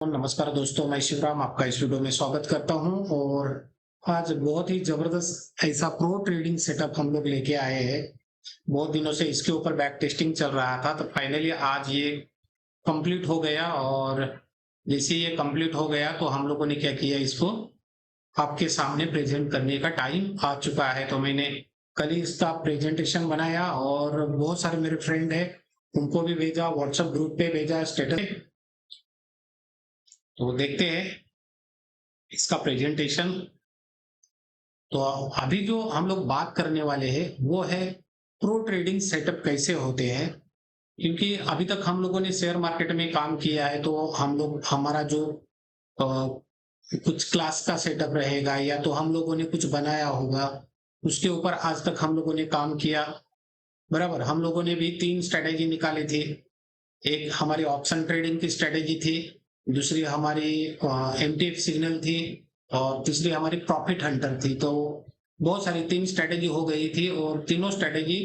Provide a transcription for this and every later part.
नमस्कार दोस्तों, मैं शिवराम आपका इस वीडियो में स्वागत करता हूं। और आज बहुत ही जबरदस्त ऐसा प्रो ट्रेडिंग सेटअप हम लोग लेके आए हैं। बहुत दिनों से इसके ऊपर बैक टेस्टिंग चल रहा था, तो फाइनली आज ये कंप्लीट हो गया। और जैसे ये कंप्लीट हो गया तो हम लोगों ने क्या किया, इसको आपके सामने प्रेजेंट करने का टाइम आ चुका है। तो मैंने कल ही इसका प्रेजेंटेशन बनाया और बहुत सारे मेरे फ्रेंड है उनको भी भेजा, व्हाट्सएप ग्रुप पे भेजा, स्टेटस। तो देखते हैं इसका प्रेजेंटेशन। तो अभी जो हम लोग बात करने वाले हैं वो है प्रो ट्रेडिंग सेटअप कैसे होते हैं। क्योंकि अभी तक हम लोगों ने शेयर मार्केट में काम किया है, तो हम लोग हमारा जो कुछ क्लास का सेटअप रहेगा या तो हम लोगों ने कुछ बनाया होगा, उसके ऊपर आज तक हम लोगों ने काम किया। बराबर, हम लोगों ने भी 3 स्ट्रेटेजी निकाली थी। एक हमारी ऑप्शन ट्रेडिंग की स्ट्रेटेजी थी, दूसरी हमारी एमटीएफ सिग्नल थी, और तीसरी हमारी प्रॉफिट हंटर थी। तो बहुत सारी 3 स्ट्रेटेजी हो गई थी, और तीनों स्ट्रेटेजी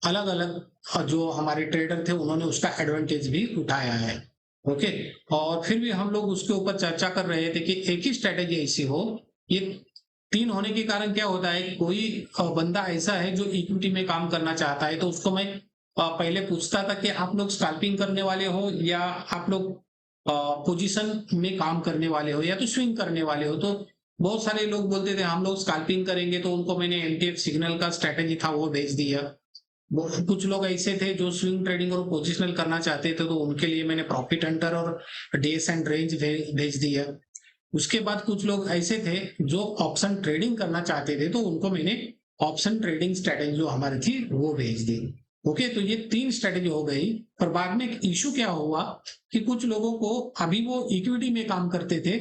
अलग अलग जो हमारे ट्रेडर थे उन्होंने उसका एडवांटेज भी उठाया है। ओके। और फिर भी हम लोग उसके ऊपर चर्चा कर रहे थे कि एक ही स्ट्रेटेजी ऐसी हो। ये 3 होने के कारण क्या होता है, कोई बंदा ऐसा है जो इक्विटी में काम करना चाहता है, तो उसको मैं पहले पूछता था कि आप लोग स्कैल्पिंग करने वाले हो या आप लोग पोजीशन में काम करने वाले हो या तो स्विंग करने वाले हो। तो बहुत सारे लोग बोलते थे हम लोग स्कैल्पिंग करेंगे, तो उनको मैंने एमटीएफ सिग्नल का स्ट्रेटेजी था वो भेज दिया। कुछ लोग ऐसे थे जो स्विंग ट्रेडिंग और पोजिशनल करना चाहते थे, तो उनके लिए मैंने प्रॉफिट हंटर और डेस एंड रेंज भेज दिया। उसके बाद कुछ लोग ऐसे थे जो ऑप्शन ट्रेडिंग करना चाहते थे, तो उनको मैंने ऑप्शन ट्रेडिंग स्ट्रेटेजी जो हमारी थी वो भेज दी। ओके, तो ये 3 स्ट्रेटेजी हो गई। पर बाद में एक इशू क्या हुआ कि कुछ लोगों को, अभी वो इक्विटी में काम करते थे,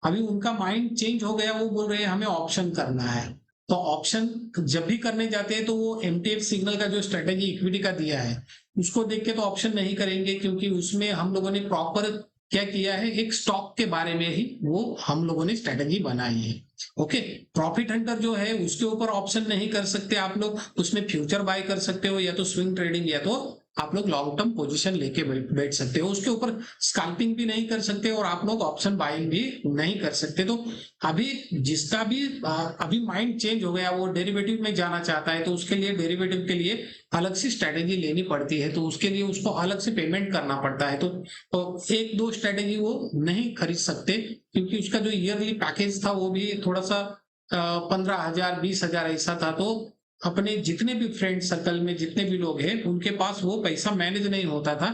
अभी उनका माइंड चेंज हो गया, वो बोल रहे हैं हमें ऑप्शन करना है। तो ऑप्शन जब भी करने जाते हैं तो वो एमटीएफ सिग्नल का जो स्ट्रेटेजी इक्विटी का दिया है उसको देख के तो ऑप्शन नहीं करेंगे, क्योंकि उसमें हम लोगों ने प्रॉपर क्या किया है, एक स्टॉक के बारे में ही वो हम लोगों ने स्ट्रेटेजी बनाई है। ओके। प्रॉफिट हंटर जो है उसके ऊपर ऑप्शन नहीं कर सकते आप लोग, उसमें फ्यूचर बाय कर सकते हो या तो स्विंग ट्रेडिंग या तो आप लोग लॉन्ग टर्म पोजीशन लेके बैठ सकते हो। उसके ऊपर स्कैल्पिंग भी नहीं कर सकते और आप लोग ऑप्शन बाइंग भी नहीं कर सकते। तो अभी जिसका भी अभी माइंड चेंज हो गया, वो डेरिवेटिव में जाना चाहता है, तो उसके लिए डेरिवेटिव के लिए अलग से स्ट्रेटेजी लेनी पड़ती है, तो उसके लिए उसको अलग से पेमेंट करना पड़ता है। तो एक दो स्ट्रेटेजी वो नहीं खरीद सकते, क्योंकि उसका जो ईयरली पैकेज था वो भी थोड़ा सा 15,000 20,000 ऐसा था। तो अपने जितने भी फ्रेंड सर्कल में जितने भी लोग हैं उनके पास वो पैसा मैनेज नहीं होता था,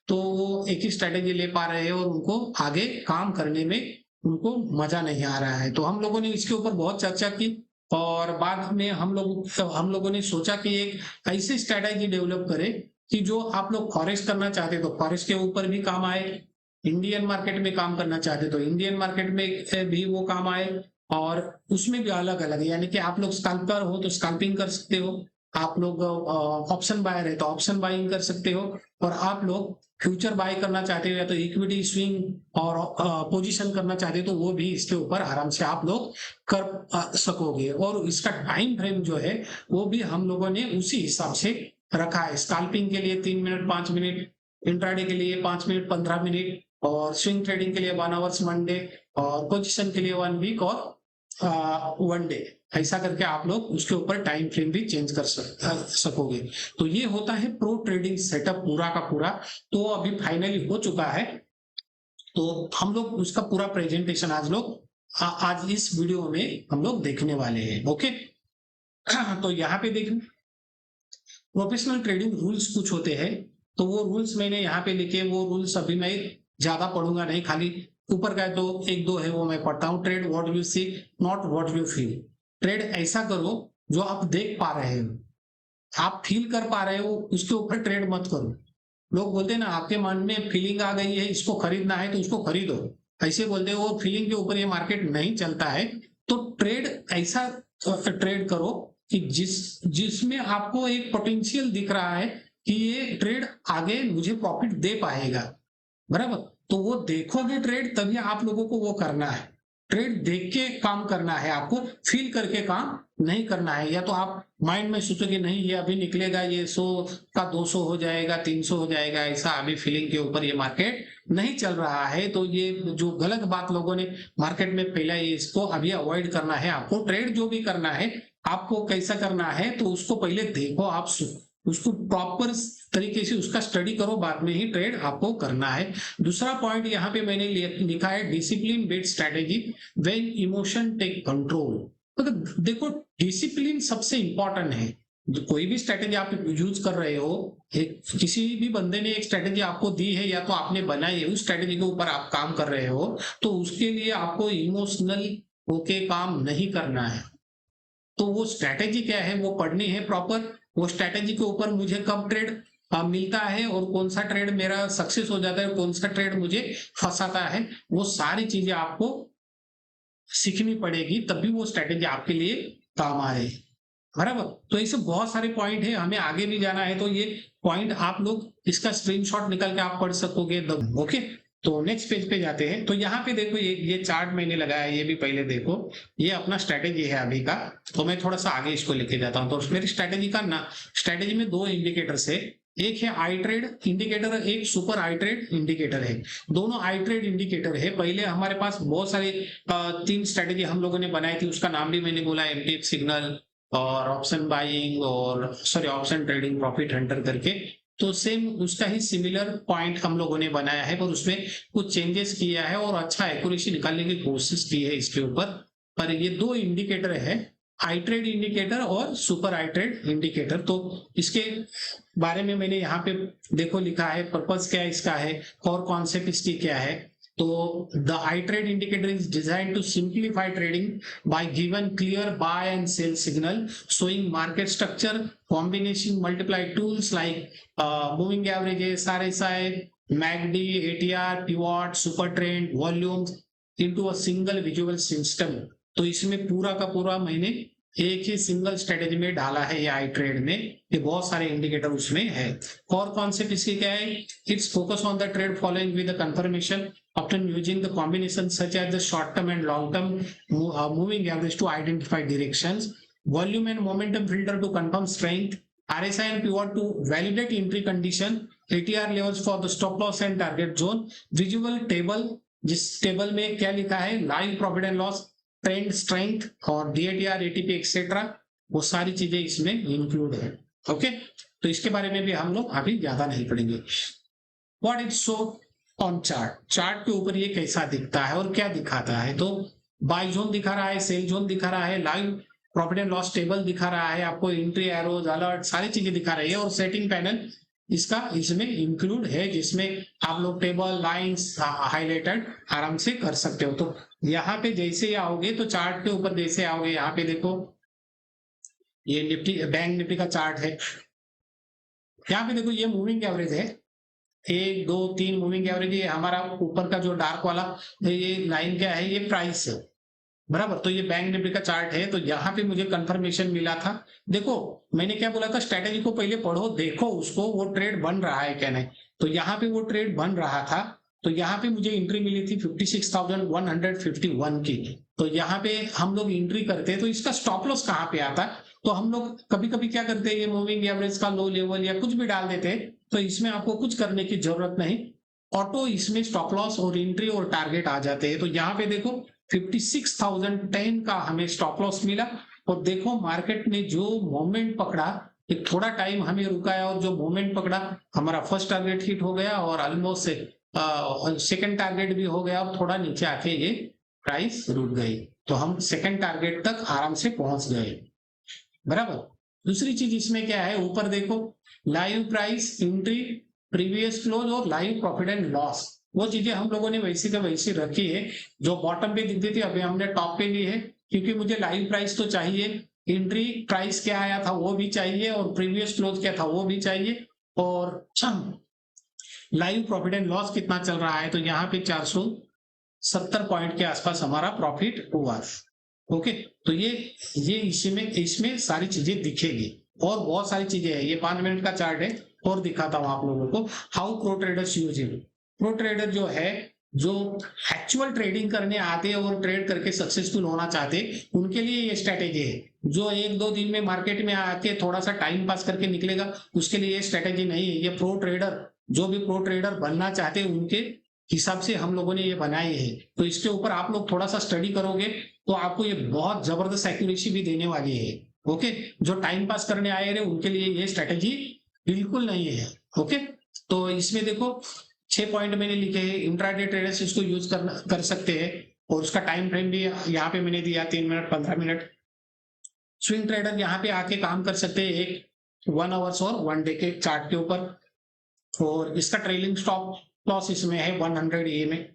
तो वो एक ही स्ट्रेटेजी ले पा रहे हैं और उनको आगे काम करने में उनको मजा नहीं आ रहा है। तो हम लोगों ने इसके ऊपर बहुत चर्चा की, और बाद में हम लोगों ने सोचा कि एक ऐसी स्ट्रेटेजी डेवलप करें कि जो आप लोग फॉरेस्ट करना चाहते तो फॉरेस्ट के ऊपर भी काम आए, इंडियन मार्केट में काम करना चाहते तो इंडियन मार्केट में भी वो काम आए, और उसमें भी अलग अलग, यानी कि आप लोग स्कैल्पर हो तो स्कैल्पिंग कर सकते हो, आप लोग ऑप्शन बायर है तो ऑप्शन बाइंग कर सकते हो, और आप लोग फ्यूचर बाय करना चाहते हो या तो इक्विटी स्विंग और पोजीशन करना चाहते हो, तो वो भी इसके ऊपर आराम से आप लोग कर सकोगे। और इसका टाइम फ्रेम जो है वो भी हम लोगों ने उसी हिसाब से रखा है। स्कैल्पिंग के लिए 3 मिनट 5 मिनट, इंट्राडे के लिए 5 मिनट 15 मिनट, और स्विंग ट्रेडिंग के लिए 1 आवर्स 1 डे, और पोजीशन के लिए 1 वीक और 1 डे। ऐसा करके आप लोग उसके ऊपर टाइम फ्रेम भी चेंज कर सकोगे। तो ये होता है प्रो ट्रेडिंग सेटअप पूरा का पूरा। तो अभी फाइनली हो चुका है, तो हम लोग उसका पूरा प्रेजेंटेशन आज इस वीडियो में हम लोग देखने वाले हैं। ओके। तो यहाँ पे देखें, प्रोफेशनल ट्रेडिंग रूल्स कुछ होते हैं, तो वो रूल्स मैंने यहाँ पे लिखे। वो रूल्स अभी मैं ज्यादा पढ़ूंगा नहीं, खाली ऊपर का तो एक दो है वो मैं पढ़ता हूँ। Trade what you see, not what you feel. Trade ऐसा करो जो आप देख पा रहे हो, आप फील कर पा रहे हो, उसके ऊपर ट्रेड मत करो। लोग बोलते हैं ना, आपके मन में फीलिंग आ गई है इसको खरीदना है तो उसको खरीदो, ऐसे बोलते हो, वो फीलिंग के ऊपर ये मार्केट नहीं चलता है। तो ट्रेड ऐसा ट्रेड करो कि जिसमें आपको एक पोटेंशियल दिख रहा है कि ये ट्रेड आगे मुझे प्रॉफिट दे पाएगा। बराबर, तो वो देखोगे ट्रेड, तभी आप लोगों को वो करना है। ट्रेड देख के काम करना है, आपको फील करके काम नहीं करना है। या तो आप माइंड में सोचोगे नहीं ये अभी निकलेगा, ये 100 का 200 हो जाएगा, 300 हो जाएगा, ऐसा अभी फीलिंग के ऊपर ये मार्केट नहीं चल रहा है। तो ये जो गलत बात लोगों ने मार्केट में फैला है, इसको अभी अवॉइड करना है। आपको ट्रेड जो भी करना है, आपको कैसा करना है, तो उसको पहले देखो, आप उसको प्रॉपर तरीके से उसका स्टडी करो, बाद में ही ट्रेड आपको करना है। दूसरा पॉइंट यहाँ पे मैंने लिखा है discipline based strategy when emotion take control. तो देखो डिसिप्लिन सबसे इंपॉर्टेंट है। कोई भी स्ट्रेटेजी आप यूज कर रहे हो, किसी भी बंदे ने एक स्ट्रेटेजी आपको दी है या तो आपने बनाई है, उस स्ट्रेटेजी के ऊपर आप काम कर रहे हो, तो उसके लिए आपको इमोशनल होके काम नहीं करना है। तो वो स्ट्रेटेजी क्या है वो पढ़नी है प्रॉपर। वो स्ट्रेटेजी के ऊपर मुझे कब ट्रेड मिलता है और कौन सा ट्रेड मेरा सक्सेस हो जाता है, कौन सा ट्रेड मुझे फंसाता है, वो सारी चीजें आपको सीखनी पड़ेगी, तभी वो स्ट्रेटेजी आपके लिए काम आए। बराबर। तो ऐसे बहुत सारे पॉइंट है, हमें आगे भी जाना है, तो ये पॉइंट आप लोग इसका स्क्रीनशॉट निकाल के आप पढ़ सकोगे। ओके, तो नेक्स्ट पेज पे जाते हैं। तो यहाँ पे देखो ये चार्ट मैंने लगाया, ये भी पहले देखो, ये अपना स्ट्रेटेजी है अभी का। तो मैं थोड़ा सा आगे इसको लेके जाता हूँ। तो मेरी स्ट्रेटेजी का ना, स्ट्रेटेजी में 2 इंडिकेटर्स है, एक है आई ट्रेड इंडिकेटर, एक सुपर आई ट्रेड इंडिकेटर है। दोनों आई ट्रेड इंडिकेटर है। पहले हमारे पास बहुत सारे 3 स्ट्रेटेजी हम लोगों ने बनाई थी, उसका नाम भी मैंने बोला, एमटीएक्स सिग्नल और ऑप्शन बाइंग और ऑप्शन ट्रेडिंग, प्रॉफिट हंटर करके। तो सेम उसका ही सिमिलर पॉइंट हम लोगों ने बनाया है, पर उसमें कुछ चेंजेस किया है और अच्छा एक्यूरेसी निकालने की कोशिश की है इसके ऊपर। पर ये 2 इंडिकेटर है, आई ट्रेड इंडिकेटर और सुपर आई ट्रेड इंडिकेटर। तो इसके बारे में मैंने यहाँ पे देखो लिखा है, पर्पस क्या इसका है, कोर कॉन्सेप्ट इसकी क्या है। तो the iTrade indicator is designed to simplify trading by given clear buy and sell signal, showing market structure, combination multiply tools like moving averages, RSI, MACD, ATR, pivot, super trend, volumes into a single visual system। तो इसमें पूरा का पूरा मैंने एक ही single strategy में डाला है ये आई ट्रेड में, ये बहुत सारे इंडिकेटर उसमें है। कोर कॉन्सेप्ट इसकी क्या है, it's focus on the trade following with the confirmation often using the combinations such as the short term and long term moving average to identify directions, volume and momentum filter to confirm strength, RSI and pivot to validate entry condition, ATR levels for the stop loss and target zone, visual table, जिस table में क्या लिखा है, live profit and loss, trend strength और DATR, ATP etcetera, वो सारी चीजें इसमें इंक्लूड है। ओके, तो इसके बारे में भी हम लोग अभी ज्यादा नहीं पढ़ेंगे। What is show on chart के ऊपर ये कैसा दिखता है और क्या दिखाता है, तो बाय जोन दिखा रहा है, सेल जोन दिखा रहा है, live profit and loss table दिखा रहा है, आपको एंट्री एरोज अलर्ट सारी चीजें दिखा रही है, और सेटिंग पैनल इसका इसमें इंक्लूड है, जिसमें आप लोग टेबल लाइंस हाईलाइटेड आराम से कर सकते हो। तो यहाँ पे जैसे आओगे, तो चार्ट के ऊपर जैसे आओगे, यहाँ पे देखो ये निफ्टी, बैंक निफ्टी का चार्ट है। यहाँ पे देखो ये मूविंग एवरेज है, 1 2 3 मूविंग एवरेज। ये हमारा ऊपर का जो डार्क वाला ये लाइन क्या है, ये प्राइस है। बराबर। तो ये बैंक निफ्टी का चार्ट है। तो यहाँ पे मुझे कंफर्मेशन मिला था। देखो मैंने क्या बोला था, स्ट्रेटेजी को पहले पढ़ो, देखो उसको, वो ट्रेड बन रहा है क्या नहीं। तो यहाँ पे वो ट्रेड बन रहा था। तो यहाँ पे मुझे एंट्री मिली थी 56,151 की। तो यहाँ पे हम लोग एंट्री करते हैं, तो इसका स्टॉप लॉस कहाँ पे आता है, तो हम लोग कभी कभी क्या करते हैं, ये मूविंग एवरेज का लो लेवल या कुछ भी डाल देते हैं। तो इसमें आपको कुछ करने की जरूरत नहीं, ऑटो इसमें स्टॉप लॉस और एंट्री और टारगेट आ जाते हैं। तो यहाँ पे देखो 56,010 का हमें स्टॉप लॉस मिला। और देखो मार्केट ने जो मोमेंट पकड़ा, एक थोड़ा टाइम हमें रुकाया और जो मोमेंट पकड़ा, हमारा फर्स्ट टारगेट हिट हो गया और ऑलमोस्ट सेकंड टारगेट भी हो गया। और थोड़ा नीचे आके ये प्राइस रुक गई, तो हम सेकंड टारगेट तक आराम से पहुंच गए। बराबर। दूसरी चीज इसमें क्या है, ऊपर देखो live price, entry, previous close और लाइव प्रॉफिट एंड लॉस, वो चीजें हम लोगों ने वैसी का वैसी रखी है। जो बॉटम पे दिखती थी अभी हमने टॉप पे ली है, क्योंकि मुझे लाइव प्राइस तो चाहिए, एंट्री प्राइस क्या आया था वो भी चाहिए, और प्रीवियस क्लोज क्या था वो भी चाहिए, और लाइव प्रॉफिट एंड लॉस कितना चल रहा है। तो यहाँ पे 470 पॉइंट के आसपास हमारा प्रॉफिट हुआ। ओके, तो ये इसमें सारी चीजें दिखेगी, और बहुत सारी चीजें है। ये 5 मिनट का चार्ट है, और दिखाता हूं आप लोगों को how pro traders use it. Pro trader जो है जो एक्चुअल ट्रेडिंग करने आते हैं और ट्रेड करके सक्सेसफुल होना चाहते हैं उनके लिए ये स्ट्रेटेजी है। जो 1-2 दिन में मार्केट में आके थोड़ा सा टाइम पास करके निकलेगा उसके लिए ये स्ट्रेटेजी नहीं है। ये प्रो ट्रेडर, जो भी प्रो ट्रेडर बनना चाहते हैं उनके हिसाब से हम लोगों ने ये बनाए हैं। तो इसके ऊपर आप लोग थोड़ा सा स्टडी करोगे तो आपको ये बहुत जबरदस्त एक्यूरेसी भी देने वाली है। ओके, जो टाइम पास करने आए रहे उनके लिए ये स्ट्रेटेजी बिल्कुल नहीं है। ओके, तो इसमें देखो 6 पॉइंट मैंने लिखे हैं। इंट्राडे ट्रेडर्स इसको यूज कर सकते हैं और उसका टाइम फ्रेम भी यहाँ पे मैंने दिया 3 मिनट 15 मिनट। स्विंग ट्रेडर यहाँ पे आके काम कर सकते हैं एक 1 आवर्स और 1 डे के चार्ट के ऊपर, और इसका ट्रेलिंग स्टॉप लॉस इसमें है 100 ए में।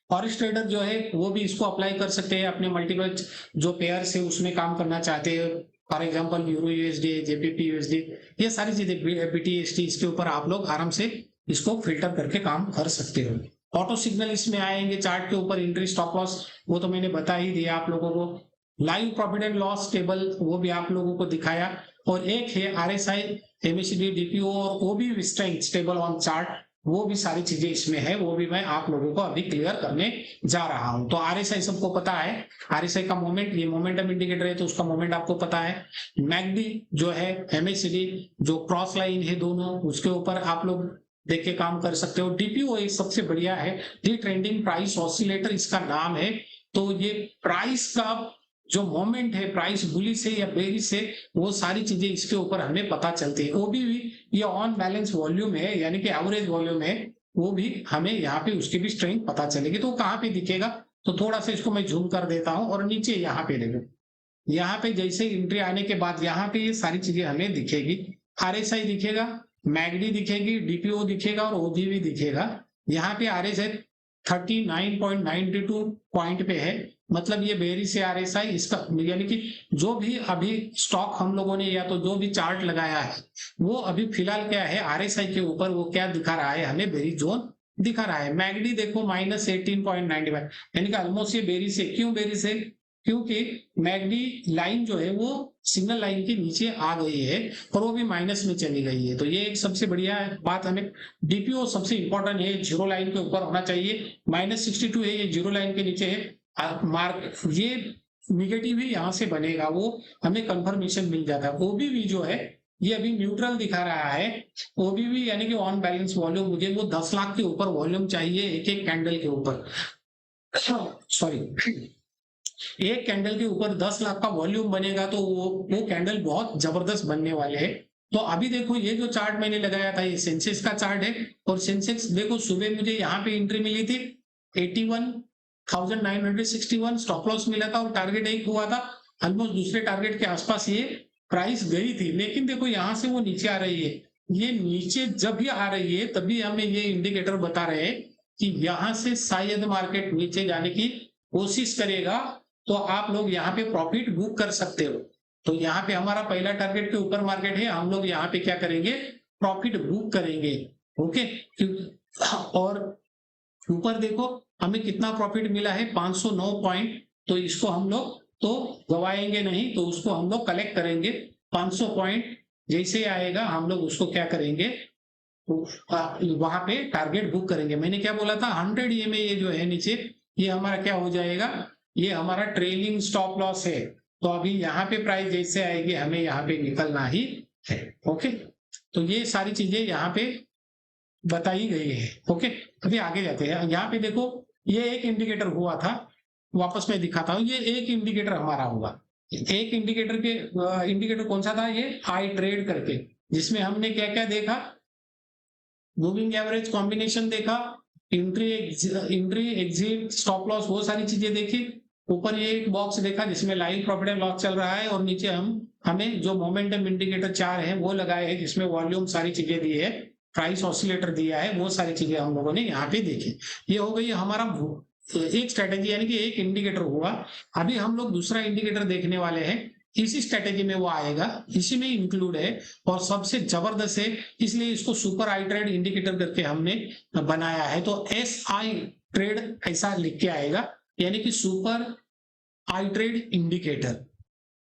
फॉरेक्स ट्रेडर जो है वो भी इसको अप्लाई कर सकते हैं अपने मल्टीपल जो पेयर्स है उसमें काम करना चाहते हैं। For example euro USD, JPP USD, ये सारी चीजें बीटीएसटी, इसके ऊपर आप लोग आराम से इसको फिल्टर करके काम कर सकते हो। ऑटो सिग्नल इसमें आएंगे चार्ट के ऊपर, एंट्री स्टॉप लॉस वो तो मैंने बता ही दिया आप लोगों को। Live profit and loss table वो भी आप लोगों को दिखाया, और एक है आरएसआई, एमएसीडी, डीपीओ और ओबी स्ट्रेंथ टेबल ऑन चार्ट, वो भी सारी चीजें इसमें है, वो भी मैं आप लोगों को अभी क्लियर करने जा रहा हूं। तो आरएसआई सबको पता है, आरएसआई का मोमेंट, ये मोमेंटम इंडिकेटर है तो उसका मोमेंट आपको पता है। मैगडी जो है, एमएसीडी जो क्रॉस लाइन है दोनों, उसके ऊपर आप लोग देख के काम कर सकते हो। डीपीओ एक सबसे बढ़िया है, डी ट्रेंडिंग प्राइस ऑसिलेटर इसका नाम है। तो ये प्राइस का जो मोमेंट है, प्राइस बुलिश है या बेरिश है, वो सारी चीजें इसके ऊपर हमें पता चलती है। वो भी ये ऑन बैलेंस वॉल्यूम है यानी कि एवरेज वॉल्यूम है, वो भी हमें यहाँ पे उसकी भी स्ट्रेंथ पता चलेगी। तो कहाँ पे दिखेगा, तो थोड़ा सा इसको मैं झूम कर देता हूँ और नीचे यहाँ पे देखो, यहाँ पे जैसे एंट्री आने के बाद यहाँ पे ये सारी चीजें हमें दिखेगी। आरएसआई दिखेगा, मैगडी दिखेगी, डीपीओ दिखेगा और ओजी भी दिखेगा। यहाँ पे आरएसआई 39.92 पॉइंट पे है, मतलब ये बेरिश से आरएसआई इसका, यानी कि जो भी अभी स्टॉक हम लोगों ने या तो जो भी चार्ट लगाया है वो अभी फिलहाल क्या है, आरएसआई के ऊपर वो क्या दिखा रहा है, हमें बेरिश जोन दिखा रहा है। मैगडी देखो -18.95, यानी कि ऑलमोस्ट ये बेरिश है। क्यों बेरिश है, क्योंकि मैगडी लाइन जो है वो सिग्नल लाइन के नीचे आ गई है और वो भी माइनस में चली गई है। तो ये एक सबसे बढ़िया बात हमें। डीपीओ सबसे इंपॉर्टेंट है, जीरो लाइन के ऊपर होना चाहिए, -62 है, ये जीरो लाइन के नीचे है। मार्क ये निगेटिव ही यहाँ से बनेगा, वो हमें कंफर्मेशन मिल जाता है। ओबीवी जो है ये अभी न्यूट्रल दिखा रहा है। ओबीवी यानी कि ऑन बैलेंस वॉल्यूम, मुझे वो 10 लाख के ऊपर वॉल्यूम चाहिए एक एक कैंडल के ऊपर, सॉरी एक कैंडल के ऊपर 10 लाख का वॉल्यूम बनेगा तो वो कैंडल बहुत जबरदस्त बनने वाले हैं। तो अभी देखो ये जो चार्ट मैंने लगाया था ये सेंसेक्स का चार्ट है, और सेंसेक्स देखो सुबह मुझे यहाँ पे एंट्री मिली थी 81,961, स्टॉप लॉस मिला था और टारगेट एक हुआ था। ऑलमोस्ट दूसरे टारगेट के आसपास ये प्राइस गई थी, लेकिन देखो यहाँ से वो नीचे आ रही है। ये नीचे जब भी आ रही है तभी हमें ये इंडिकेटर बता रहे हैं कि यहाँ से शायद मार्केट नीचे जाने की कोशिश करेगा, तो आप लोग यहाँ पे प्रॉफिट बुक कर सकते हो। तो यहाँ पे हमारा पहला टारगेट के ऊपर मार्केट है, हम लोग यहाँ पे क्या करेंगे, प्रॉफिट बुक करेंगे। ओके, और ऊपर देखो हमें कितना प्रॉफिट मिला है, 509 पॉइंट। तो इसको हम लोग तो गवाएंगे नहीं, तो उसको हम लोग कलेक्ट करेंगे। 500 पॉइंट जैसे आएगा हम लोग उसको क्या करेंगे, वहां पे टारगेट बुक करेंगे। मैंने क्या बोला था, 100 EMA ये जो है नीचे, ये हमारा क्या हो जाएगा, ये हमारा ट्रेलिंग स्टॉप लॉस है। तो अभी यहाँ पे प्राइस जैसे आएगी हमें यहाँ पे निकलना ही है। ओके, तो ये सारी चीजें यहाँ पे बताई गई है। ओके, अभी आगे जाते हैं। यहाँ पे देखो ये एक इंडिकेटर हुआ था, वापस मैं दिखाता हूँ। ये एक इंडिकेटर हमारा हुआ, एक इंडिकेटर कौन सा था, ये आई ट्रेड करके, जिसमें हमने क्या क्या देखा, मूविंग एवरेज कॉम्बिनेशन देखा, एंट्री एग्जिट स्टॉप लॉस, वो सारी चीजें देखी। ऊपर ये एक बॉक्स देखा जिसमें लाइव प्रॉफिट एंड लॉस चल रहा है, और नीचे हमें जो मोमेंटम इंडिकेटर 4 है वो लगाए हैं, जिसमें वॉल्यूम सारी चीजें दी है, प्राइस ऑसिलेटर दिया है, वो सारी चीजें हम लोगों ने यहाँ पे देखी। ये हो गई हमारा एक स्ट्रेटेजी, यानी कि एक इंडिकेटर हुआ। अभी हम लोग दूसरा इंडिकेटर देखने वाले हैं, इसी स्ट्रेटेजी में वो आएगा, इसी में इंक्लूड है और सबसे जबरदस्त है, इसलिए इसको सुपर आई ट्रेड इंडिकेटर करके हमने बनाया है। तो SI ट्रेड ऐसा लिख के आएगा, यानी कि सुपर आई ट्रेड इंडिकेटर।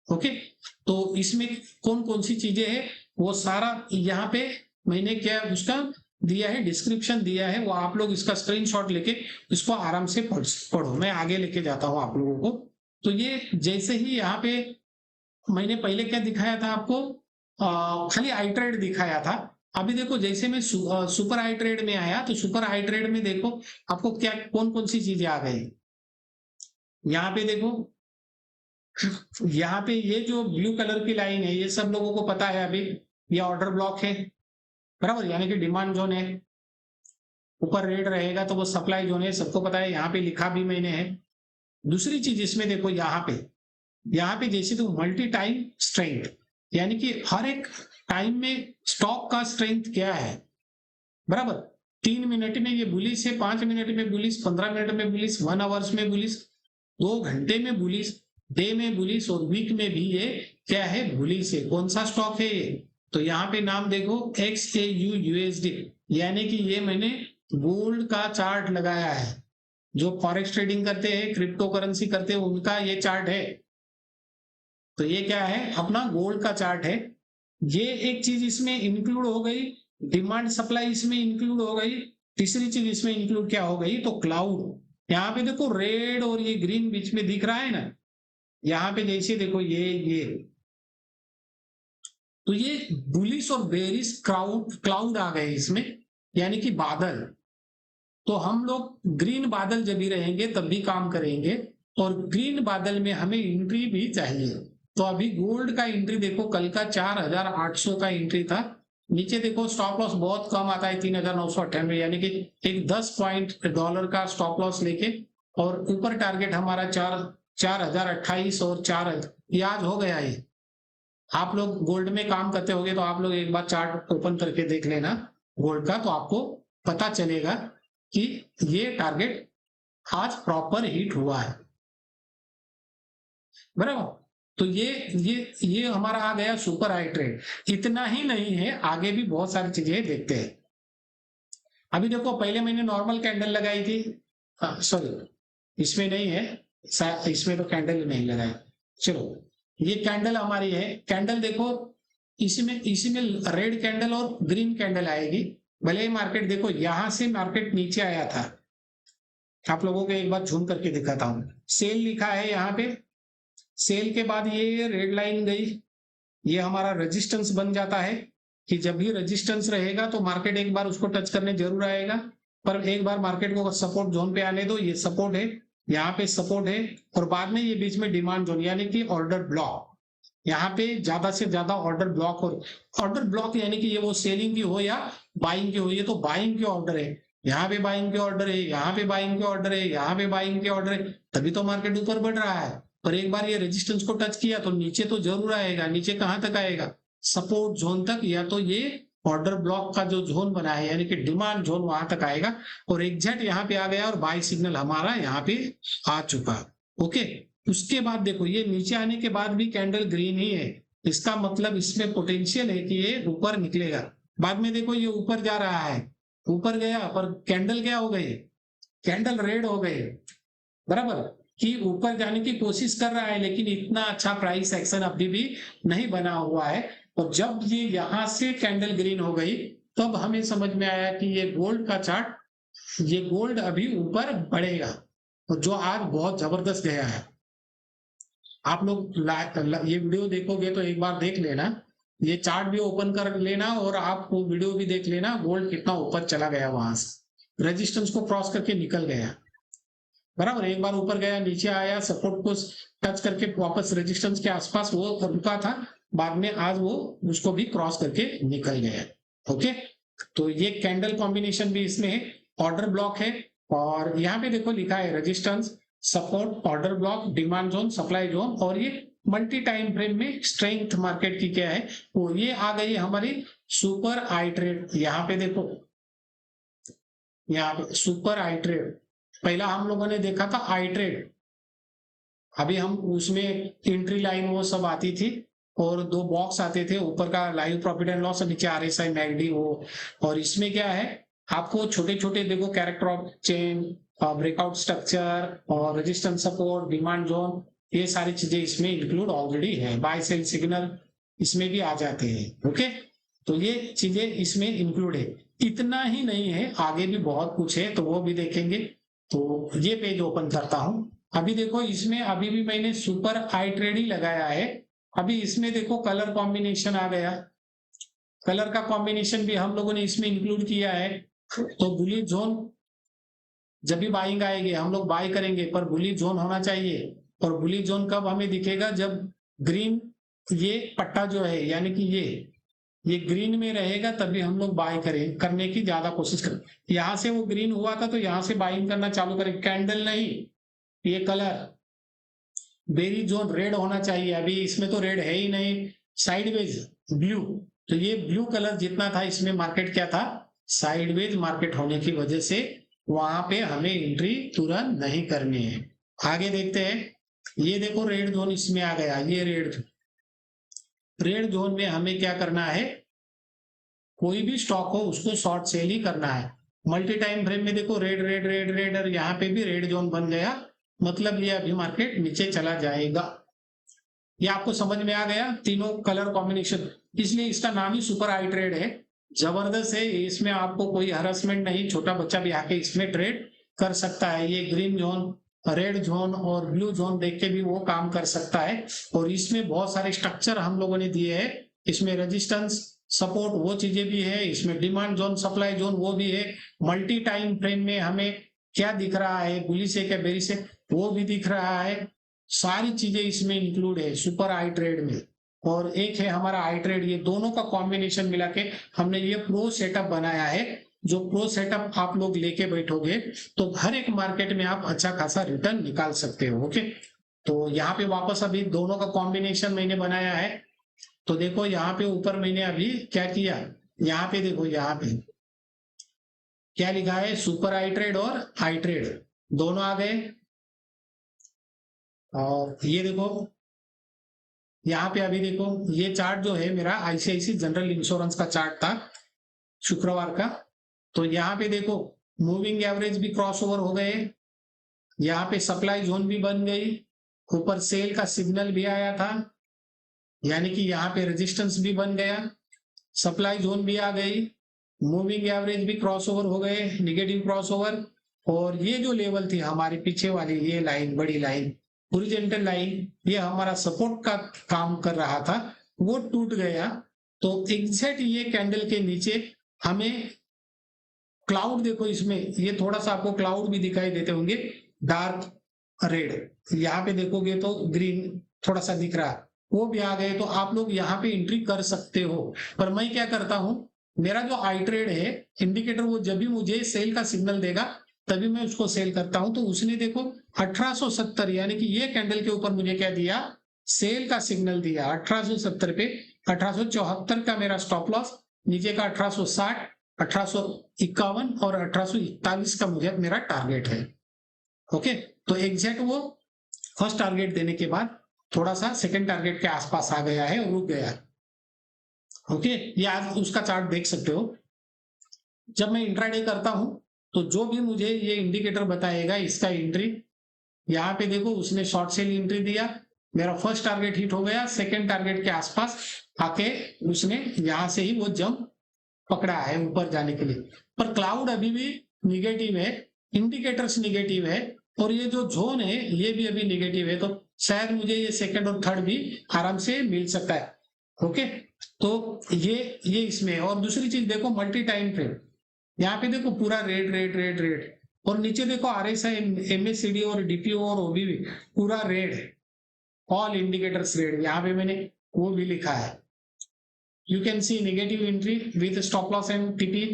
ओके, तो इसमें कौन कौन सी चीजें हैं वो सारा यहाँ पे मैंने क्या उसका दिया है, डिस्क्रिप्शन दिया है, वो आप लोग इसका स्क्रीनशॉट लेके इसको आराम से पढ़ो। मैं आगे लेके जाता हूँ आप लोगों को। तो ये जैसे ही यहाँ पे मैंने पहले क्या दिखाया था आपको, खाली आई ट्रेड दिखाया था। अभी देखो जैसे मैं सुपर आई ट्रेड में आया तो सुपर आई ट्रेड में देखो आपको क्या कौन कौन सी चीजें आ गई। यहाँ पे देखो, यहाँ पे ये जो ब्लू कलर की लाइन है ये सब लोगों को पता है अभी, ये ऑर्डर ब्लॉक है बराबर, यानी कि डिमांड जोन है। ऊपर रेट रहेगा तो वो सप्लाई जोन है, सबको पता है, यहाँ पे लिखा भी मैंने है। दूसरी चीज इसमें देखो, यहाँ पे जैसे तो मल्टी टाइम स्ट्रेंथ, यानी कि हर एक टाइम में स्टॉक का स्ट्रेंथ क्या है बराबर। 3 मिनट में ये बुलिश है, 5 मिनट में बुलिश, 15 मिनट में बुलिश, 1 आवर्स में बुलिश, 2 घंटे में बुलिश, डे में बुलिश और वीक में भी ये क्या है, बुलिश है। कौन सा स्टॉक है ये, तो यहाँ पे नाम देखो XAU USD, यानी कि ये मैंने गोल्ड का चार्ट लगाया है। जो फॉरेक्स ट्रेडिंग करते हैं, क्रिप्टो करेंसी करते हैं, उनका ये चार्ट है। तो ये क्या है, अपना गोल्ड का चार्ट है। ये एक चीज इसमें इंक्लूड हो गई, डिमांड सप्लाई इसमें इंक्लूड हो गई। तीसरी चीज इसमें इंक्लूड क्या हो गई, तो क्लाउड। यहाँ पे देखो रेड और ये ग्रीन बीच में दिख रहा है ना, यहाँ पे जैसे देखो ये तो ये बुलिश और बेरिश क्लाउड आ गए इसमें, यानी कि बादल। तो हम लोग ग्रीन बादल जब भी रहेंगे तब भी काम करेंगे, और ग्रीन बादल में हमें एंट्री भी चाहिए। तो अभी गोल्ड का एंट्री देखो, कल का 4800 का एंट्री था। नीचे देखो स्टॉप लॉस बहुत कम आता है, 3998, यानी कि एक 10 पॉइंट डॉलर का स्टॉप लॉस लेके, और ऊपर टारगेट हमारा 4028 और 4 ये आज हो गया है। आप लोग गोल्ड में काम करते होगे तो आप लोग एक बार चार्ट ओपन करके देख लेना गोल्ड का, तो आपको पता चलेगा कि ये टारगेट आज प्रॉपर हिट हुआ है बराबर। तो ये हमारा आ गया सुपर आई ट्रेड। इतना ही नहीं है, आगे भी बहुत सारी चीजें देखते हैं। अभी देखो पहले मैंने नॉर्मल कैंडल लगाई थी, सॉरी इसमें नहीं है, इसमें तो कैंडल नहीं लगाई। चलो ये कैंडल हमारी है, कैंडल देखो इसमें रेड कैंडल और ग्रीन कैंडल आएगी। भले ही मार्केट देखो यहां से मार्केट नीचे आया था, आप लोगों को एक बार झूम करके दिखाता हूं। सेल लिखा है यहाँ पे, सेल के बाद ये रेड लाइन गई, ये हमारा रेजिस्टेंस बन जाता है कि जब भी रेजिस्टेंस रहेगा तो मार्केट एक बार उसको टच करने जरूर आएगा। पर एक बार मार्केट को सपोर्ट जोन पे आने दो, ये सपोर्ट है, यहाँ पे सपोर्ट है, और बाद में ये बीच में डिमांड जोन यानी कि ऑर्डर ब्लॉक। यहाँ पे ज्यादा से ज्यादा ऑर्डर ब्लॉक, और ऑर्डर ब्लॉक यानी कि ये वो सेलिंग की हो या बाइंग की हो, ये तो बाइंग के ऑर्डर है। यहाँ पे बाइंग के ऑर्डर है, यहाँ पे बाइंग के ऑर्डर है, यहाँ पे बाइंग के ऑर्डर है, तभी तो मार्केट ऊपर बढ़ रहा है। पर एक बार ये रेजिस्टेंस को टच किया तो नीचे तो जरूर आएगा। नीचे कहां तक आएगा, सपोर्ट जोन तक, या तो ये ऑर्डर ब्लॉक का जो जोन बना है यानी कि डिमांड जोन वहां तक आएगा, और एग्जैक्ट यहाँ पे आ गया और बाय सिग्नल हमारा यहाँ पे आ चुका। ओके, उसके बाद देखो ये नीचे आने के बाद भी कैंडल ग्रीन ही है, इसका मतलब इसमें पोटेंशियल है कि ये ऊपर निकलेगा। बाद में देखो ये ऊपर जा रहा है, ऊपर गया पर कैंडल क्या हो गई, कैंडल रेड हो गई बराबर, कि ऊपर जाने की कोशिश कर रहा है, लेकिन इतना अच्छा प्राइस एक्शन अभी भी नहीं बना हुआ है। और जब ये यहां से कैंडल ग्रीन हो गई तब हमें समझ में आया कि ये गोल्ड का चार्ट, ये गोल्ड अभी ऊपर बढ़ेगा, और जो आज बहुत जबरदस्त गया है। आप लोग ये वीडियो देखोगे तो एक बार देख लेना, ये चार्ट भी ओपन कर लेना और आप वो वीडियो भी देख लेना, गोल्ड कितना ऊपर चला गया, वहां से रेजिस्टेंस को क्रॉस करके निकल गया बराबर। एक बार ऊपर गया, नीचे आया, सपोर्ट को टच करके वापस रेजिस्टेंस के आसपास वो रुका था, बाद में आज वो उसको भी क्रॉस करके निकल गया। ओके, तो ये कैंडल कॉम्बिनेशन भी इसमें है, ऑर्डर ब्लॉक है, और यहाँ पे देखो लिखा है resistance, support, order block, demand zone, supply zone, और ये मल्टी टाइम फ्रेम में स्ट्रेंथ मार्केट की क्या है वो ये आ गई हमारी सुपर आई ट्रेड। यहाँ पे देखो, यहाँ पे सुपर आई ट्रेड, पहला हम लोगों ने देखा था आई ट्रेड, अभी हम उसमें एंट्री लाइन वो सब आती थी, और 2 बॉक्स आते थे, ऊपर का लाइव प्रॉफिट एंड लॉस, नीचे RSI मैगडी वो। और इसमें क्या है, आपको छोटे छोटे देखो character of chain, breakout structure, और रेजिस्टेंस, सपोर्ट, डिमांड जोन, ये सारी चीजें इसमें इंक्लूड ऑलरेडी है। बाय सेल सिग्नल इसमें भी आ जाते हैं। ओके, तो ये चीजें इसमें इंक्लूड है। इतना ही नहीं है, आगे भी बहुत कुछ है, तो वो भी देखेंगे। तो ये पेज ओपन करता हूं। अभी देखो इसमें अभी भी मैंने सुपर आई ट्रेड ही लगाया है। अभी इसमें देखो कलर कॉम्बिनेशन आ गया, कलर का कॉम्बिनेशन भी हम लोगों ने इसमें इंक्लूड किया है। तो बुलिश जोन जब भी बाइंग आएगी हम लोग बाय करेंगे, पर बुलिश जोन होना चाहिए। और बुलिश जोन कब हमें दिखेगा, जब ग्रीन ये पट्टा जो है यानी कि ये ग्रीन में रहेगा, तभी हम लोग बाय करने की ज्यादा कोशिश करें। यहां से वो ग्रीन हुआ था तो यहां से बाइंग करना चालू करें, कैंडल नहीं, ये कलर बेरी जोन रेड होना चाहिए। अभी इसमें तो रेड है ही नहीं, साइडवेज ब्लू। तो ये ब्लू कलर जितना था इसमें मार्केट क्या था, साइडवेज मार्केट होने की वजह से वहां पे हमें एंट्री तुरंत नहीं करनी है। आगे देखते हैं। ये देखो रेड जोन इसमें आ गया, ये रेड जोन में हमें क्या करना है, कोई भी स्टॉक हो उसको शॉर्ट सेल ही करना है। मल्टी टाइम फ्रेम में देखो रेड रेड रेड रेड, और यहाँ पे भी रेड जोन बन गया, मतलब ये अभी मार्केट नीचे चला जाएगा। ये आपको समझ में आ गया, तीनों कलर कॉम्बिनेशन, इसलिए इसका नाम ही सुपर आई ट्रेड है। जबरदस्त है, इसमें आपको कोई हरासमेंट नहीं, छोटा बच्चा भी आके इसमें ट्रेड कर सकता है। ये ग्रीन जोन, रेड जोन और ब्लू जोन देख के भी वो काम कर सकता है। और इसमें बहुत सारे स्ट्रक्चर हम लोगों ने दिए हैं, इसमें रेजिस्टेंस सपोर्ट वो चीजें भी है, इसमें डिमांड जोन सप्लाई जोन वो भी है। मल्टी टाइम फ्रेम में हमें क्या दिख रहा है, बुलिश है क्या बेरिश है, वो भी दिख रहा है। सारी चीजें इसमें इंक्लूड है सुपर आई ट्रेड में। और एक है हमारा आई ट्रेड, ये दोनों का कॉम्बिनेशन मिला के हमने ये प्रो सेटअप बनाया है। जो प्रो सेटअप आप लोग लेके बैठोगे तो हर एक मार्केट में आप अच्छा खासा रिटर्न निकाल सकते हो। ओके, तो यहाँ पे वापस अभी दोनों का कॉम्बिनेशन मैंने बनाया है। तो देखो यहाँ पे ऊपर मैंने अभी क्या किया, यहाँ पे देखो, यहाँ पे क्या लिखा है, सुपर आई ट्रेड और आई ट्रेड दोनों आ गए। और ये देखो यहाँ पे अभी देखो, ये चार्ट जो है मेरा आईसीआईसी जनरल इंश्योरेंस का चार्ट था शुक्रवार का। तो यहाँ पे देखो मूविंग एवरेज भी क्रॉस ओवर हो गए, यहाँ पे सप्लाई जोन भी बन गई, ऊपर सेल का सिग्नल भी आया था, यानी कि यहाँ पे रेजिस्टेंस भी बन गया, सप्लाई जोन भी आ गई, मूविंग एवरेज भी क्रॉस ओवर हो गए, निगेटिव क्रॉस ओवर। और ये जो लेवल थी हमारी पीछे वाली, ये लाइन बड़ी लाइन हॉरिजॉन्टल लाइन, ये हमारा सपोर्ट का काम कर रहा था, वो टूट गया। तो एग्जैक्ट ये कैंडल के नीचे हमें क्लाउड देखो, इसमें ये थोड़ा सा आपको क्लाउड भी दिखाई देते होंगे, डार्क रेड, यहाँ पे देखोगे तो ग्रीन थोड़ा सा दिख रहा है, वो भी आ गए। तो आप लोग यहाँ पे एंट्री कर सकते हो। पर मैं क्या करता हूं, मेरा जो आई ट्रेड है इंडिकेटर, वो जब भी मुझे सेल का सिग्नल देगा तभी मैं उसको सेल करता हूं। तो उसने देखो 1870 यानी कि ये कैंडल के ऊपर मुझे क्या दिया, सेल का सिग्नल दिया 1870 पे। 1874 का मेरा स्टॉप लॉस, नीचे का 1860, 1851 और 1841 का मुझे मेरा टारगेट है। ओके, तो एग्जैक्ट वो फर्स्ट टारगेट देने के बाद थोड़ा सा सेकंड टारगेट के आसपास आ गया है और रुक गया। ओके, ये आज उसका चार्ट देख सकते हो। जब मैं इंट्राडे करता हूं तो जो भी मुझे ये इंडिकेटर बताएगा इसका एंट्री, यहाँ पे देखो उसने शॉर्ट सेल एंट्री दिया, मेरा फर्स्ट टारगेट हिट हो गया, सेकंड टारगेट के आसपास आके उसने यहां से ही वो जंप पकड़ा है ऊपर जाने के लिए। पर क्लाउड अभी भी निगेटिव है, इंडिकेटर्स निगेटिव है, और ये जो जोन है ये भी अभी निगेटिव है। तो शायद मुझे ये सेकंड और थर्ड भी आराम से मिल सकता है। ओके, तो ये इसमें। और दूसरी चीज देखो मल्टी टाइम फ्रेम, यहाँ पे देखो पूरा रेड रेड रेड रेड, और नीचे देखो आरएसआई, एमएससीडी और डीपीओ और ओबीवी पूरा रेड है, ऑल इंडिकेटर्स रेड। यहाँ पे मैंने वो भी लिखा है, you can see negative entry with stop loss and TP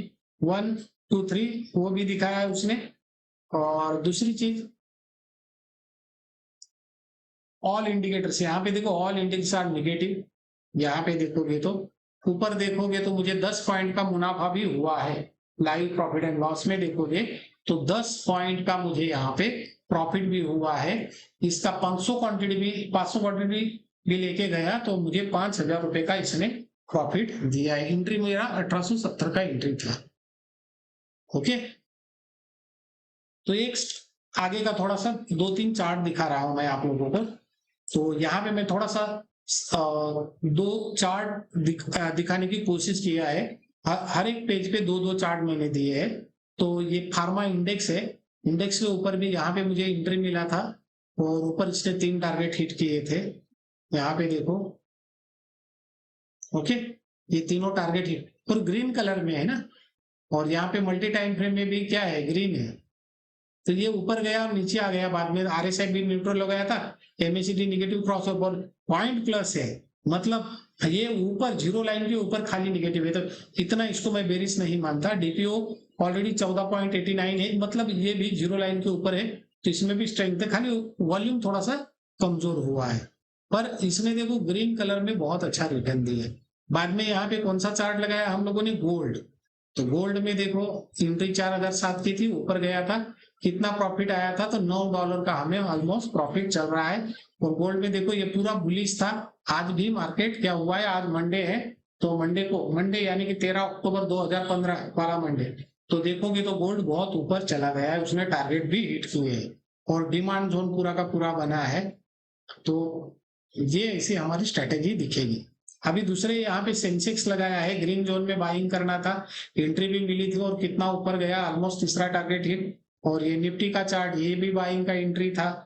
1 2 3, वो भी दिखाया है उसने। और दूसरी चीज ऑल इंडिकेटर्स, यहाँ पे देखो ऑल इंडिकेटर्स आर नेगेटिव। यहाँ पे देखोगे तो ऊपर देखोगे तो मुझे 10 पॉइंट का मुनाफा भी हुआ है। लाइव प्रॉफिट एंड लॉस में देखोगे तो 10 पॉइंट का मुझे यहाँ पे प्रॉफिट भी हुआ है। इसका 500 क्वांटिटी भी लेके गया तो मुझे 5,000 रुपए का इसने प्रॉफिट दिया है। एंट्री मेरा 1870 का एंट्री था। ओके, तो एक आगे का थोड़ा सा 2-3 चार्ट दिखा रहा हूं मैं आप लोगों को। तो यहाँ पे मैं थोड़ा सा 2 चार्ट दिखाने की कोशिश किया है। हर एक पेज पे दो दो चार्ट मैंने दिए है। तो ये फार्मा इंडेक्स है, इंडेक्स के ऊपर भी यहाँ पे मुझे एंट्री मिला था और ऊपर इसने 3 टारगेट हिट किए थे, यहाँ पे देखो। ओके, ये तीनों टारगेट हिट और ग्रीन कलर में है ना, और यहाँ पे मल्टी टाइम फ्रेम में भी क्या है, ग्रीन है। तो ये ऊपर गया और नीचे आ गया, बाद में आरएसआई भी न्यूट्रल हो गया था, MACD negative cross over point plus है, मतलब ये ऊपर जीरो लाइन के ऊपर खाली निगेटिव है। तो इतना इसको मैं बेरिश नहीं मानता। डीपीओ ऑलरेडी 14.89 है, मतलब ये भी जीरो लाइन के ऊपर है, तो इसमें भी स्ट्रेंथ है, खाली वॉल्यूम थोड़ा सा कमजोर हुआ है। पर इसने देखो ग्रीन कलर में बहुत अच्छा रिटर्न दिया है। बाद में यहाँ पे कौन सा चार्ट लगाया हम लोगों ने, गोल्ड। तो गोल्ड में देखो एंट्री 4007 की थी, ऊपर गया था, कितना प्रॉफिट आया था, तो $9 का हमें ऑलमोस्ट प्रॉफिट चल रहा है। और गोल्ड में देखो ये पूरा बुलिश था। आज भी मार्केट क्या हुआ है, आज मंडे है, तो मंडे यानी कि 13 अक्टूबर 2015 वाला मंडे, तो देखोगे तो गोल्ड बहुत ऊपर चला गया है, उसने टारगेट भी हिट किए हैं और डिमांड जोन पूरा का पूरा बना है। तो ये ऐसी हमारी स्ट्रेटेजी दिखेगी। अभी दूसरे यहाँ पे सेंसेक्स लगाया है, ग्रीन जोन में बाइंग करना था, एंट्री भी मिली थी और कितना ऊपर गया, ऑलमोस्ट तीसरा टारगेट हिट। और ये निफ्टी का चार्ट, ये भी बाइंग का एंट्री था,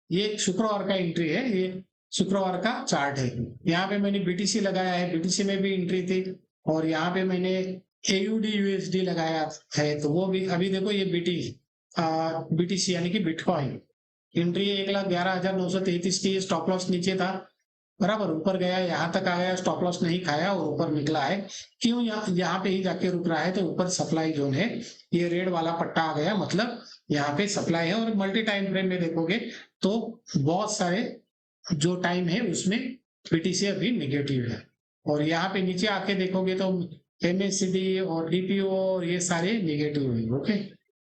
ये शुक्रवार का एंट्री है, ये शुक्रवार का चार्ट है। यहाँ पे मैंने बीटीसी लगाया है, बीटीसी में भी एंट्री थी। और यहाँ पे मैंने एयूडी यूएसडी लगाया है, तो वो भी अभी देखो ये बीटीसी यानी कि बिटकॉइन, एंट्री 1,11,933 की, स्टॉप लॉस नीचे था, बराबर ऊपर गया, यहाँ तक आ गया, स्टॉप लॉस नहीं खाया और ऊपर निकला है। क्यों यहाँ पे ही जाके रुक रहा है, तो ऊपर सप्लाई जोन है, ये रेड वाला पट्टा आ गया, मतलब यहाँ पे सप्लाई है। और मल्टी टाइम फ्रेम में देखोगे तो बहुत सारे जो टाइम है उसमें बीटीसी अभी निगेटिव है। और यहाँ पे नीचे आके देखोगे तो एमएसीडी और डीपीओ और ये सारे निगेटिव है। ओके,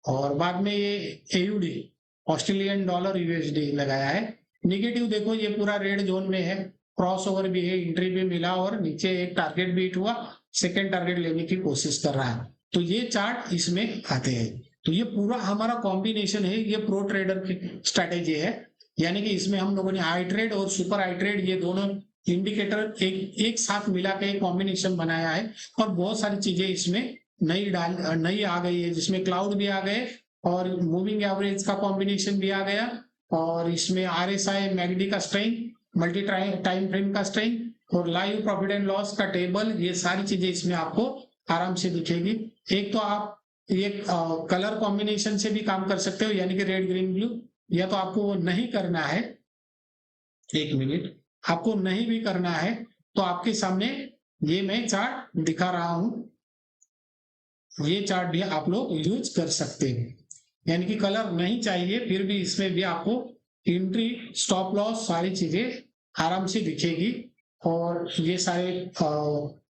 और बाद में ये एयूडी ऑस्ट्रेलियन डॉलर यूएसडी लगाया है, निगेटिव देखो ये पूरा रेड जोन में है, क्रॉस ओवर भी है, एंट्री भी मिला और नीचे एक टारगेट भी हिट हुआ, सेकेंड टारगेट लेने की कोशिश कर रहा है। तो ये चार्ट इसमें आते हैं। तो ये पूरा हमारा कॉम्बिनेशन है, ये प्रो ट्रेडर की स्ट्रैटेजी है, यानी कि इसमें हम लोगों ने आई ट्रेड और सुपर आई ट्रेड ये दोनों इंडिकेटर एक साथ मिला के कॉम्बिनेशन बनाया है। और बहुत सारी चीजें इसमें नई आ गई है, जिसमें क्लाउड भी आ गए और मूविंग एवरेज का कॉम्बिनेशन भी आ गया, और इसमें आरएसआई मैगडी का स्ट्रेंथ, मल्टी टाइम फ्रेम का स्ट्रेंथ और लाइव प्रॉफिट एंड लॉस का टेबल, ये सारी चीजें इसमें आपको आराम से दिखेगी। एक तो आप ये कलर कॉम्बिनेशन से भी काम कर सकते हो, यानी कि रेड ग्रीन ब्लू, या तो आपको नहीं करना है, एक मिनट, आपको नहीं भी करना है तो आपके सामने ये मैं चार्ट दिखा रहा हूं, ये चार्ट भी आप लोग यूज कर सकते हैं। यानी कि कलर नहीं चाहिए फिर भी इसमें भी आपको एंट्री, स्टॉप लॉस, सारी चीजें आराम से दिखेगी। और ये सारे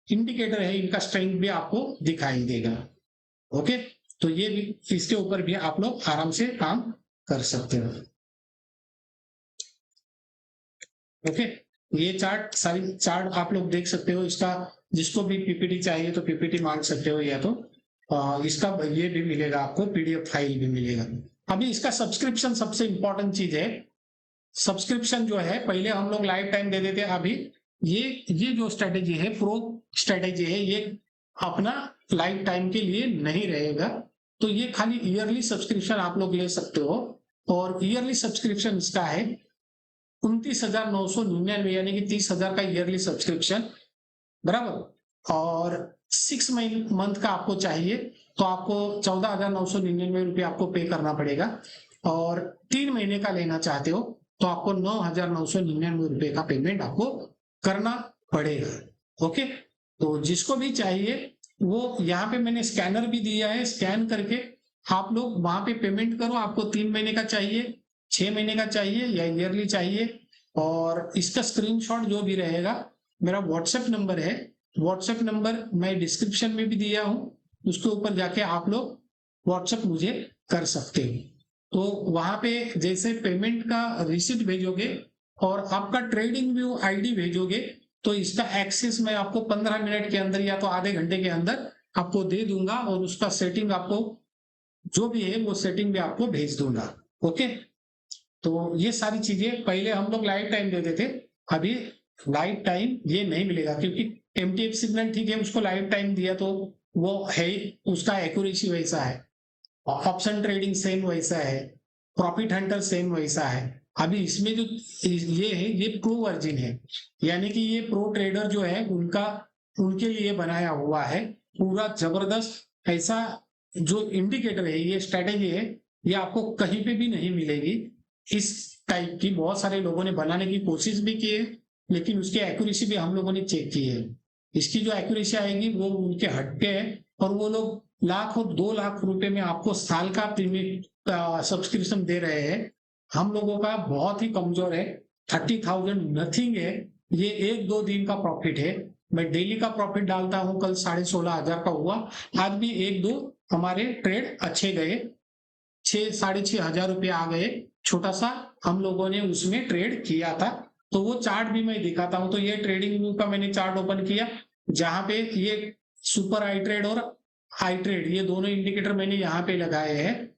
इंडिकेटर है, इनका स्ट्रेंथ भी आपको दिखाई देगा। ओके, तो ये भी, इसके ऊपर भी आप लोग आराम से काम कर सकते हो। ओके, ये चार्ट, सारी चार्ट आप लोग देख सकते हो। इसका जिसको भी पीपीटी चाहिए तो पीपीटी मांग सकते हो, या तो इसका ये भी मिलेगा आपको, पीडीएफ फाइल भी मिलेगा। अभी इसका सब्सक्रिप्शन सबसे इंपॉर्टेंट चीज है। सब्सक्रिप्शन जो है, पहले हम लोग लाइफ टाइम दे देते, अभी ये जो स्ट्रेटेजी है, प्रो स्ट्रेटेजी है, ये अपना लाइफ टाइम के लिए नहीं रहेगा। तो ये खाली ईयरली सब्सक्रिप्शन आप लोग ले सकते हो, और ईयरली सब्सक्रिप्शन इसका है 29,999, यानी कि 30,000 का ईयरली सब्सक्रिप्शन, बराबर। और 6 मंथ का आपको चाहिए तो आपको 14,999 रुपये आपको पे करना पड़ेगा। और 3 महीने का लेना चाहते हो तो आपको 9,999 रुपये का पेमेंट आपको करना पड़ेगा। ओके, तो जिसको भी चाहिए वो, यहाँ पे मैंने स्कैनर भी दिया है, स्कैन करके आप लोग वहां पे पेमेंट करो। आपको 3 महीने का चाहिए, 6 महीने का चाहिए या ईयरली चाहिए। और इसका स्क्रीनशॉट जो भी रहेगा, मेरा व्हाट्सएप नंबर है, व्हाट्सएप नंबर मैं डिस्क्रिप्शन में भी दिया हूं, उसके ऊपर जाके आप लोग व्हाट्सएप मुझे कर सकते हो। तो वहां पे जैसे पेमेंट का रिसिप्ट भेजोगे और आपका ट्रेडिंग व्यू आईडी भेजोगे, तो इसका एक्सेस मैं आपको 15 मिनट के अंदर या तो आधे घंटे के अंदर आपको दे दूंगा, और उसका सेटिंग आपको जो भी है वो सेटिंग भी आपको भेज दूंगा। ओके, तो ये सारी चीजें पहले हम लोग लाइफ टाइम देते थे, अभी लाइफ टाइम ये नहीं मिलेगा, क्योंकि एमटीएफ सिग्नल ठीक है, उसको लाइफ टाइम दिया तो वो है, उसका एक्यूरेसी वैसा है। ऑप्शन ट्रेडिंग सेम वैसा है, प्रॉफिट हंटर सेम वैसा है। अभी इसमें जो ये है, ये प्रो वर्जन है, यानी कि ये प्रो ट्रेडर जो है उनका, उनके लिए बनाया हुआ है पूरा जबरदस्त। ऐसा जो इंडिकेटर है, ये स्ट्रेटेजी है, ये आपको कहीं पे भी नहीं मिलेगी। इस टाइप की बहुत सारे लोगों ने बनाने की कोशिश भी की है, लेकिन उसकी एक्यूरेसी भी हम लोगों ने चेक की है। इसकी जो एक्यूरेसी आएगी वो उनके हटके है, और वो लोग लाख और 2 लाख रुपए में आपको साल का प्रीमियम सब्सक्रिप्शन दे रहे हैं। हम लोगों का बहुत ही कमजोर है, 30,000 नथिंग है। ये 1-2 दिन का प्रॉफिट है। मैं डेली का प्रॉफिट डालता हूं, कल 16,500 का हुआ, आज भी 1-2 हमारे ट्रेड अच्छे गए, 6-6,500 रुपये आ गए। छोटा सा हम लोगों ने उसमें ट्रेड किया था, तो वो चार्ट भी मैं दिखाता हूं। तो ये ट्रेडिंग व्यू का मैंने चार्ट ओपन किया, जहां पे ये सुपर आई ट्रेड और हाई ट्रेड, ये दोनों इंडिकेटर मैंने यहाँ पे लगाए हैं।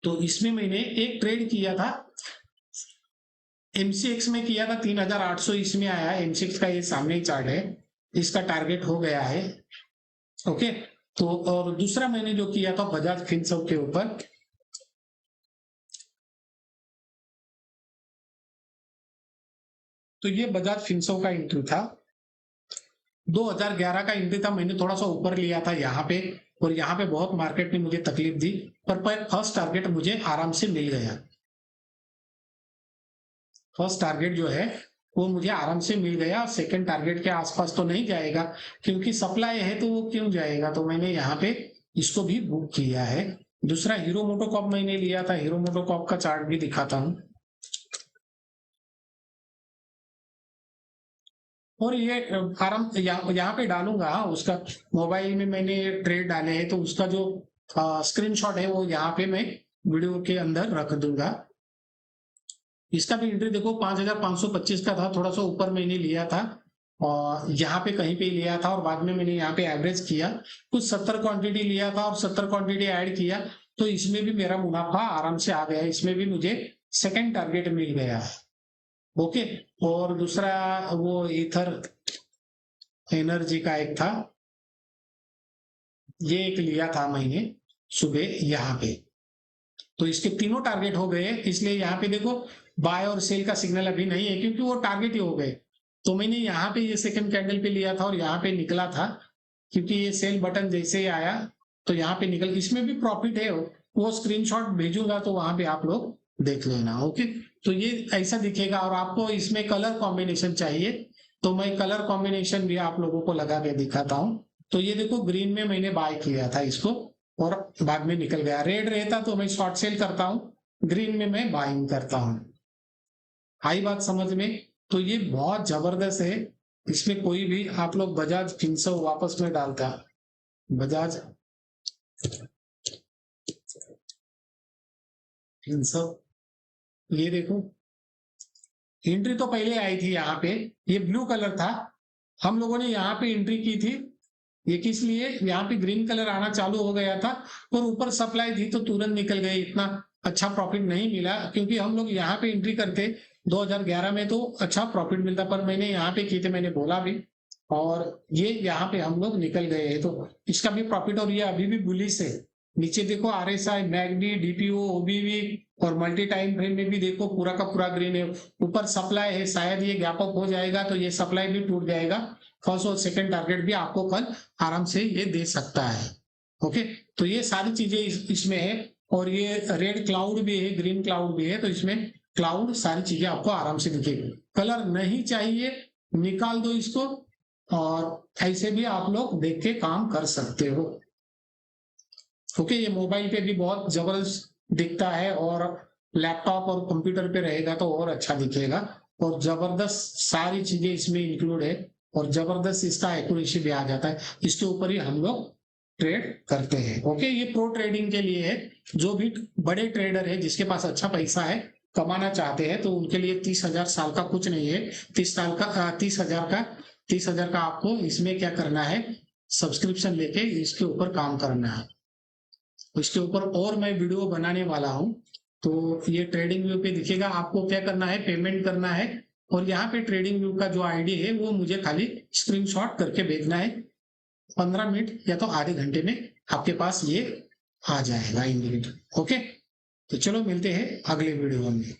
तो इसमें मैंने एक ट्रेड किया था, एमसीएक्स में किया था, 3,800 इसमें आया। एमसीएक्स का ये सामने ही चार्ट है, इसका टारगेट हो गया है। ओके, तो और दूसरा मैंने जो किया था बजाज फिनसर्व के ऊपर, तो ये बजाज फिनसर्व का एंट्री था, 2011 का एंट्री था। मैंने थोड़ा सा ऊपर लिया था यहाँ पे, और यहाँ पे बहुत मार्केट ने मुझे तकलीफ दी, पर फर्स्ट टारगेट मुझे आराम से मिल गया। फर्स्ट टारगेट जो है वो मुझे आराम से मिल गया। सेकंड टारगेट के आसपास तो नहीं जाएगा, क्योंकि सप्लाई है, तो वो क्यों जाएगा। तो मैंने यहाँ पे इसको भी बुक किया है। दूसरा हीरो मोटोकॉर्प मैंने लिया था, हीरो मोटोकॉर्प का चार्ट भी दिखाता हूँ। और ये आराम यहाँ पे डालूंगा, उसका मोबाइल में मैंने ट्रेड डाले हैं, तो उसका जो स्क्रीनशॉट है वो यहाँ पे मैं वीडियो के अंदर रख दूंगा। इसका भी एंट्री देखो 5,525 का था, थोड़ा सा ऊपर मैंने लिया था, और यहाँ पे कहीं पे लिया था, और बाद में मैंने यहाँ पे एवरेज किया, कुछ 70 क्वांटिटी लिया था और 70 क्वांटिटी ऐड किया, तो इसमें भी मेरा मुनाफा आराम से आ गया। इसमें भी मुझे सेकंड टारगेट मिल गया। ओके, और दूसरा वो ईथर एनर्जी का एक था, ये एक लिया था मैंने सुबह यहाँ पे। तो इसके तीनों टारगेट हो गए, इसलिए यहाँ पे देखो बाय और सेल का सिग्नल अभी नहीं है, क्योंकि वो टारगेट ही हो गए। तो मैंने यहाँ पे ये सेकंड कैंडल पे लिया था और यहाँ पे निकला था, क्योंकि ये सेल बटन जैसे ही आया तो यहाँ पे निकल, इसमें भी प्रॉफिट है। वो स्क्रीनशॉट भेजूंगा तो वहां पे आप लोग देख लेना। ओके, तो ये ऐसा दिखेगा। और आपको इसमें कलर कॉम्बिनेशन चाहिए, तो मैं कलर कॉम्बिनेशन भी आप लोगों को लगा के दिखाता हूँ। तो ये देखो ग्रीन में मैंने बाय किया था इसको, और बाद में निकल गया। रेड रहता तो मैं शॉर्ट सेल करता हूँ, ग्रीन में मैं बाइंग करता हूँ। आई बात समझ में? तो ये बहुत जबरदस्त है, इसमें कोई भी आप लोग बजाज फिनसर्व वापस में डालता, बजाज फिनसर्व, ये देखो एंट्री तो पहले आई थी यहाँ पे, ये ब्लू कलर था, हम लोगों ने यहाँ पे एंट्री की थी। ये किस लिए, यहाँ पे ग्रीन कलर आना चालू हो गया था, और ऊपर सप्लाई थी तो तुरंत निकल गई। इतना अच्छा प्रॉफिट नहीं मिला, क्योंकि हम लोग यहाँ पे एंट्री करते 2011 में तो अच्छा प्रॉफिट मिलता, पर मैंने यहाँ पे की थे, मैंने बोला भी, और ये यहाँ पे हम लोग निकल गए हैं, तो इसका भी प्रॉफिट। और ये अभी भी बुलिश है। नीचे देखो RSI, मैगडी, डीपीओ, ओबीवी और मल्टी टाइम फ्रेम में भी देखो पूरा का पूरा ग्रीन है। ऊपर सप्लाई है, शायद ये गैप अप हो जाएगा तो ये सप्लाई भी टूट जाएगा। फर्स्ट और सेकंड टारगेट भी आपको कल आराम से ये दे सकता है। ओके, तो ये सारी चीजें इसमें है। और ये रेड क्लाउड भी है, ग्रीन क्लाउड भी है, तो इसमें क्लाउड सारी चीजें आपको आराम से दिखेगी। कलर नहीं चाहिए, निकाल दो इसको, और ऐसे भी आप लोग देख के काम कर सकते हो। ओके, ये मोबाइल पे भी बहुत जबरदस्त दिखता है, और लैपटॉप और कंप्यूटर पे रहेगा तो और अच्छा दिखेगा। और जबरदस्त सारी चीजें इसमें इंक्लूड है, और जबरदस्त इसका एक्यूरेसी भी आ जाता है। इसके ऊपर ही हम लोग ट्रेड करते हैं। ओके, ये प्रो ट्रेडिंग के लिए है। जो भी बड़े ट्रेडर है, जिसके पास अच्छा पैसा है, कमाना चाहते हैं, तो उनके लिए 30,000 साल का कुछ नहीं है। 30,000 का आपको इसमें क्या करना है, सब्सक्रिप्शन लेके इसके ऊपर काम करना है। इसके ऊपर और मैं वीडियो बनाने वाला हूं, तो ये ट्रेडिंग व्यू पे दिखेगा। आपको क्या करना है, पेमेंट करना है, और यहाँ पे ट्रेडिंग व्यू का जो आईडी है वो मुझे खाली स्क्रीनशॉट करके भेजना है। 15 मिनट या तो आधे घंटे में आपके पास ये आ जाएगा इंडिकेटर। ओके, तो चलो मिलते हैं अगले वीडियो में।